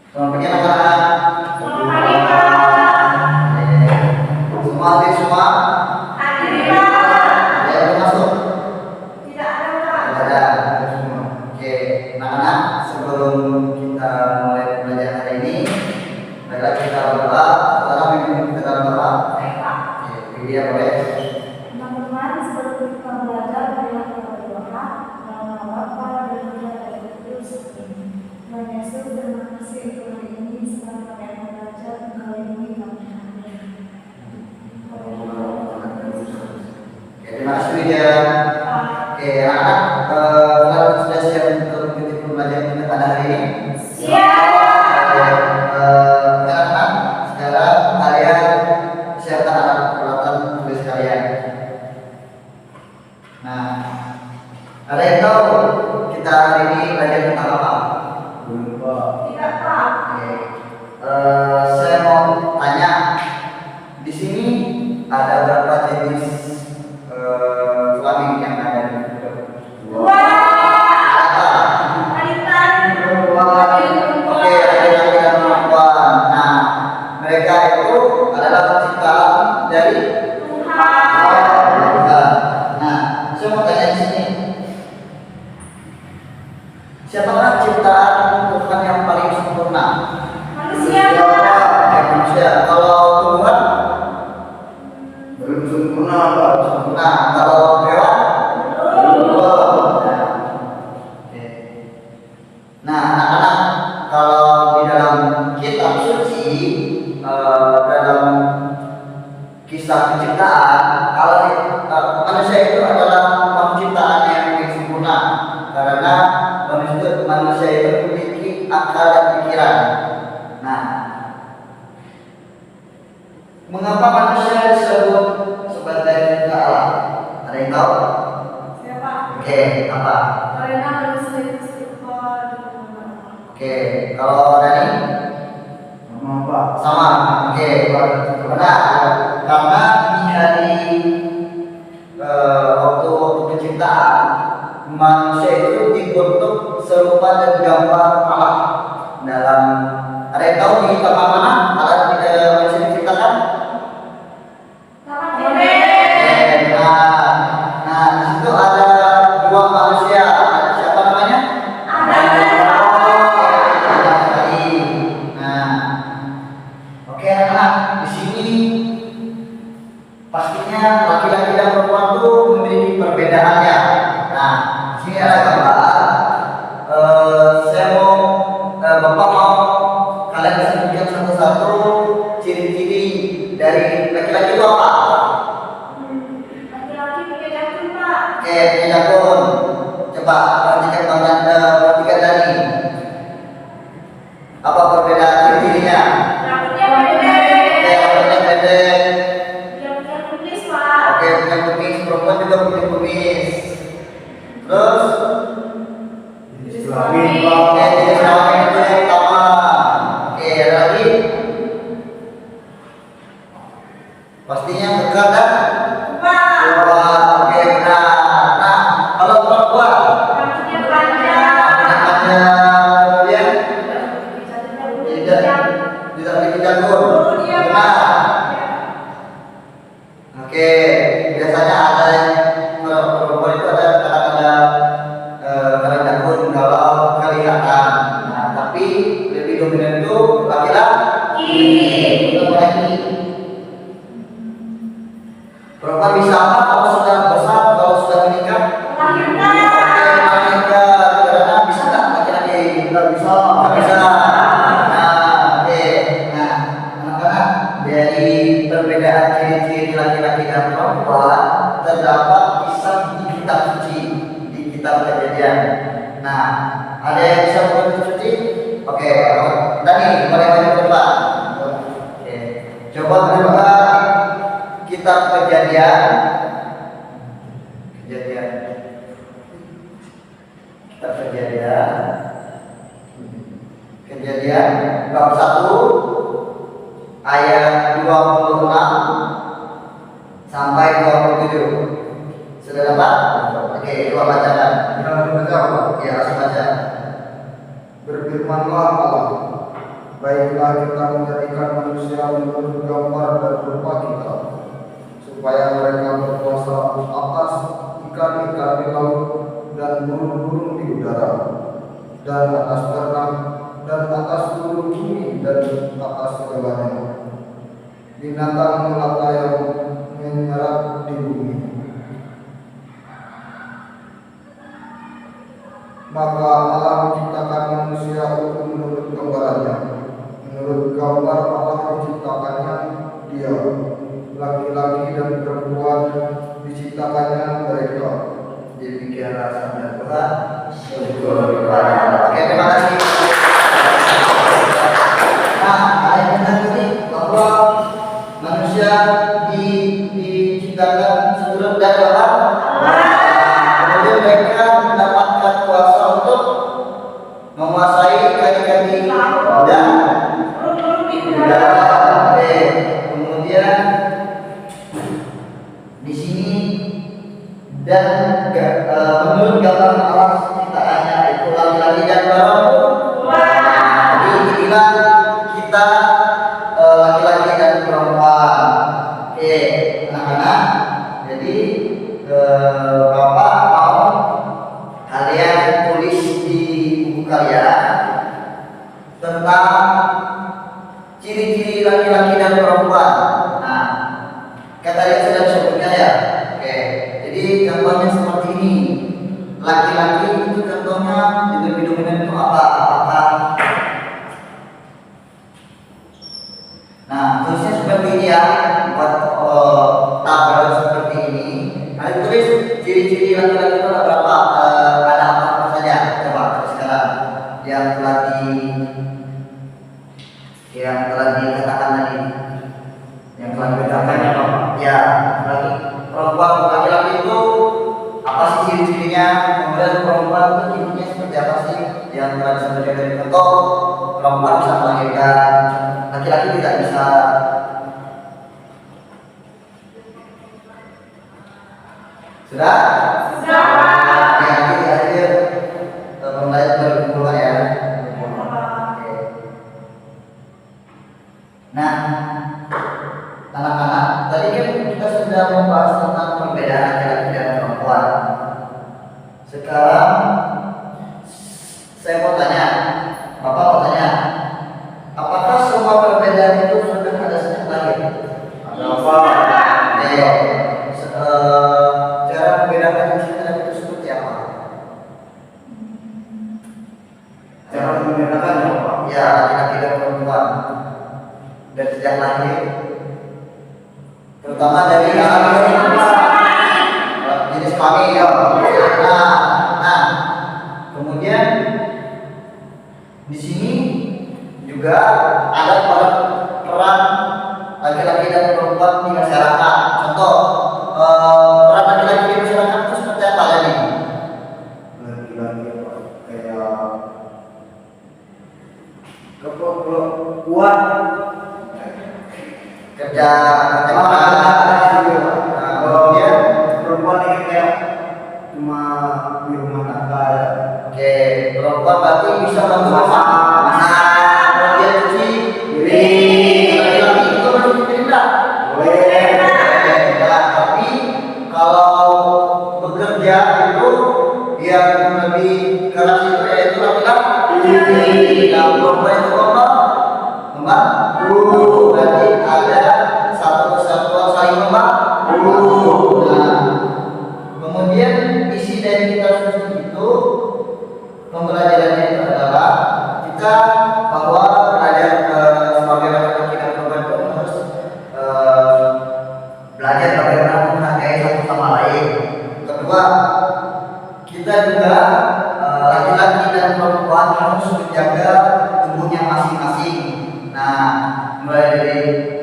Selamat pagi anak-anak. Selamat pagi, Pak. Semua hadir semua? Hadir, Pak. Ada yang belum masuk? Tidak ada, Pak. Tidak ada. Hadir semua. Oke, anak-anak, sebelum kita mulai belajar hari ini, baiklah kita berdoa. Setelah memimpin kita berdoa. Baik, Pak. Oke, Widya boleh. Teman-teman, sebelum kita belajar, marilah kita berdoa. Dalam nama Bapa dan Putra dan Roh Kudus. Tuhan Yesus, terima kasih untuk hari ini. Sekarang kami akan belajar Engkau lindungi kami. Amin. Oke, terima kasih Widya. Oke, anak-anak, kalian sudah siap untuk mengikuti pembelajaran kita pada hari ini? Siap. Anak-anak, sekarang kalian siapkan alat peralatan tulis kalian. Nah, ada yang tahu kita hari ini belajar tentang apa? Tidak, Pak. Oke, saya mau tanya, di sini ada berapa jenis kelamin yang ada di hidup? Wah. Wanita. Oke, laki-laki dan perempuan. Nah, mereka itu adalah ciptaan dari Tuhan. Nah, saya mau tanya di sini, siapakah ciptaan Tuhan yang paling sempurna? Manusia, Pak. Manusia. Kalau Tuhan Belum sempurna, Pak. sempurna. Kalau hewan belum. Oke. Nah, anak-anak, kalau di dalam kitab suci, dalam kisah penciptaan, kalau manusia itu adalah penciptaan yang paling sempurna, karena manusia itu memiliki akal dan pikiran. Nah, mengapa manusia disebut sebagai cipta Allah? Ada yang tahu? Siapa? Oke, apa? Karena manusia itu istighfar dan berdoa. Oke, kalau Dani? Sama, Pak. Sama. Oke, benar. Karena di hari waktu penciptaan, manusia itu dibentuk serupa dan gambar Allah. Dalam, ada yang tahu di taman mana Allah manusia diciptakan? Taman Oke, Eden. benar. Nah, di situ ada dua manusia. Siapa namanya? Adam dan Hawa. Benar sekali. Nah, oke anak, di sini pastinya laki-laki dan perempuan itu memiliki perbedaannya. Nah, di sini ada gambar. Saya mau, Bapak mau kalian sebutkan satu-satu ciri-ciri dari laki-laki itu apa? Laki-laki pakai jakun, Pak. Oke, punya jakun. Coba perhatikan Dani. Apa perbedaan ciri-cirinya? Rambutnya pendek. Oke, rambutnya pendek. Dia punya kumis, Pak. Oke, punya kumis. Perempuan juga punya kumis. Terus, Jenis Kelamin, kelamin. Pak. oke, jenis kelamin itu yang utama. Oke, ada lagi? Pastinya kekar dan Pak. kuat. Oke, benar. Nah, kalau perempuan, Rambutnya panjang. namanya kemudian tidak memiliki jakun. Dia, Benar. Pak. Oke, biasanya ada yang kalau perempuan itu ada kadang jakun kalau kelihatan. Nah, tapi lebih dominan itu laki-laki. Laki-laki. Perempuan bisa apa kalau sudah besar, kalau sudah menikah? Melahirkan. Oke, menikah. Karena bisa nggak laki-laki? Nggak bisa. Nggak bisa. Nah, oke. Nah, anak-anak, dari perbedaan ciri-ciri laki-laki dan perempuan terdapat kisah di kitab suci, di kitab Kejadian. Nah, ada yang bisa buka kitab suci? Oke, Dani, boleh maju ke depan. Oke, coba buka kitab Kejadian. Kejadian. Kitab Kejadian. Kejadian bab 1 ayat 26 sampai 27. Sudah dapat? Oke, coba bacakan. Kita langsung baca, Pak. Ya, langsung baca. Berfirmanlah Allah, baiklah kita menjadikan manusia menurut gambar dan rupa kita, supaya mereka berkuasa atas ikan-ikan di laut dan burung-burung di udara, dan atas ternak, dan atas seluruh bumi, dan atas segalanya, binatang melata yang menyerap di bumi. Maka Allah menciptakan manusia itu menurut gambarannya, menurut gambar Allah menciptakannya dia, laki-laki dan perempuan diciptakannya mereka. Demikianlah sabda Tuhan. Syukur kepada Allah. Oke, terima kasih. Nah, ayat yang tadi bahwa manusia diciptakan sebelum dari Allah. Kemudian mereka mendapatkan kuasa untuk menguasai kaki-kaki dan udara. Oke, kemudian di sini dan menurut gambar Allah ciptaannya itu laki-laki dan perempuan. Jadi inilah kita laki-laki dan perempuan. Oke, anak-anak. Jadi Bapak mau kalian tulis di buku kalian tentang ciri-ciri laki-laki dan perempuan. Nah, kata dia sudah disebutnya ya. Oke, jadi contohnya seperti ini. Laki-laki itu contohnya lebih dominan itu apa? Apakah? Nah, tulisnya seperti ini ya. Buat tabel seperti ini. Nah, tulis ciri-ciri laki-laki itu ada berapa? Ada apa saja? Coba sekarang yang telah dikatakan tadi, yang telah dikatakan ya, laki perempuan laki-laki itu apa sih ciri-cirinya? Kemudian perempuan itu cirinya seperti apa sih? Yang telah disebutkan dari contoh, perempuan bisa melahirkan, laki-laki tidak bisa. Sudah? Sudah. Ya, nanti di akhir pembelajaran berkumpul ya. Oke. Nah, anak-anak, tadi kan kita sudah membahas tentang perbedaan laki-laki dan perempuan. Sekarang saya mau tanya, Bapak mau tanya, apakah semua perbedaan itu sudah ada sejak lahir? Ada apa? Cara membedakan cinta itu seperti apa? Cara membedakannya apa? Ya, laki-laki dan perempuan dan sejak lahir, terutama dari jenis kelamin ya. Nah, kemudian di sini juga ada peran laki-laki dan perempuan di masyarakat. Contoh, peran laki-laki di masyarakat itu seperti apa tadi? Laki-laki kayak kalau kuat Kerja keras. Kemudian perempuan ini kayak cuma di rumah tangga ya. oke, perempuan berarti bisa bantu masak, kemudian cuci piring. Laki-laki itu masih cuci piring enggak? Boleh. Nah, tapi kalau bekerja itu yang lebih keras itu yaitu laki-laki. Nah, perempuan itu apa? Membantu. Berarti ada satu kesatuan saling membantu. Nah, kemudian isi dari kitab suci itu pembelajarannya itu adalah kita bahwa belajar sebagai laki-laki dan perempuan itu harus belajar bagaimana menghargai satu sama lain. Kedua, kita juga laki-laki dan perempuan harus menjaga tubuhnya masing-masing. Nah, mulai dari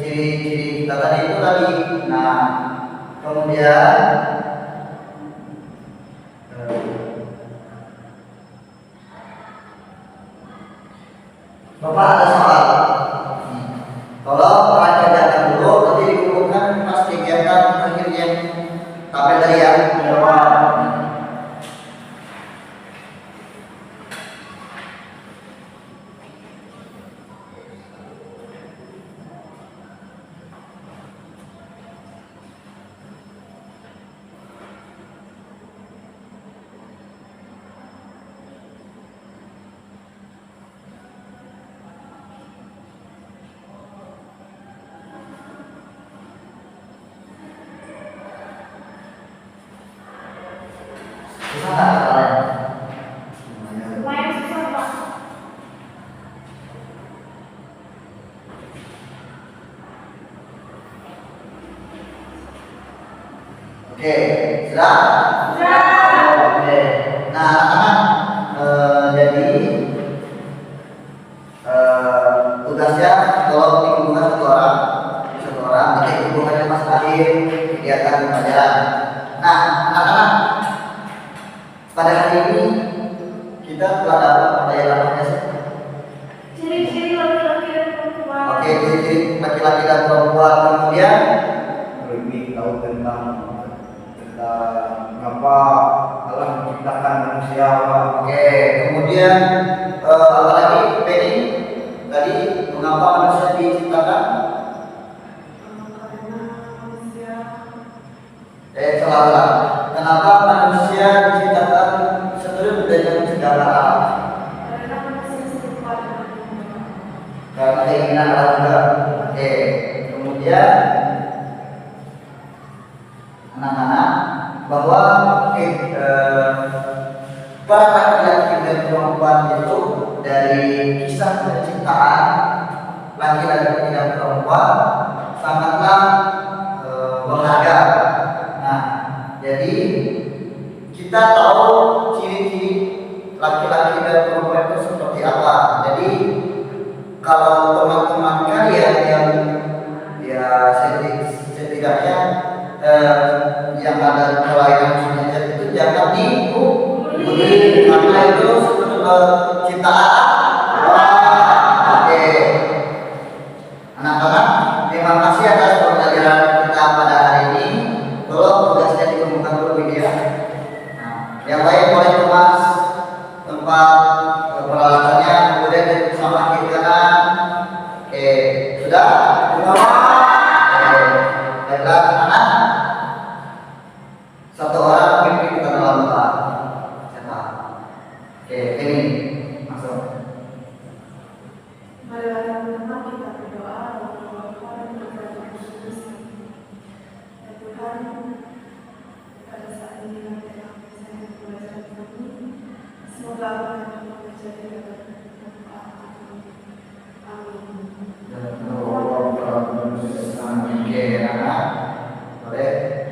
ciri-ciri kita tadi itu tadi. Nah, kemudian Bapak ada soal. Tolong kerjakan dulu, nanti dikumpulkan pas kegiatan akhirnya tabel tadi ya. Susah nggak kalian? Lumayan susah Pak. Oke, sudah? Sudah. Oke. Nah, anak-anak, jadi tugasnya kalau dikumpulkan satu orang, jadi hubungannya mas akhir kegiatan pembelajaran. Nah, anak-anak, pada hari ini kita telah dapat pelajaran apa sih? Ciri-ciri laki-laki dan perempuan. Oke, ciri-ciri laki-laki dan perempuan. Kemudian lebih tahu tentang mengapa Allah menciptakan manusia, Pak. oke, kemudian apalagi Penny tadi mengapa manusia diciptakan? Karena manusia Salah. Kenapa manusia diciptakan seturut dengan segala alam? karena manusia serupa dengan Tuhan. Karena keinginan Allah juga. Oke, kemudian anak-anak bahwa para laki-laki dan perempuan itu dari kisah penciptaan laki-laki dan perempuan sangatlah berharga. Nah, jadi kita tahu ciri-ciri laki-laki dan perempuan itu seperti apa. Jadi kalau teman-teman kalian yang ya setidaknya yang ada kelainan sejenis itu jangan dibully karena itu ciptaan Allah. Oke, anak-anak, terima kasih atas pembelajaran kita pada hari ini. Tolong tugasnya ditemukan dulu video. Nah, yang lain boleh kemas tempat peralatannya, kemudian sama kiri kanan. Oke, sudah? Baiklah anak, satu orang pimpin kita dalam doa. Siapa? Oke, ini masuk. Marilah bersama kita berdoa dan berdoa dan berdoa khusus. Ya Tuhan, pada saat ini kami telah menyelesaikan pelajaran kami. Semoga apa yang kami pelajari dapat bermanfaat bagi kami. Amin. Oke, anak, boleh.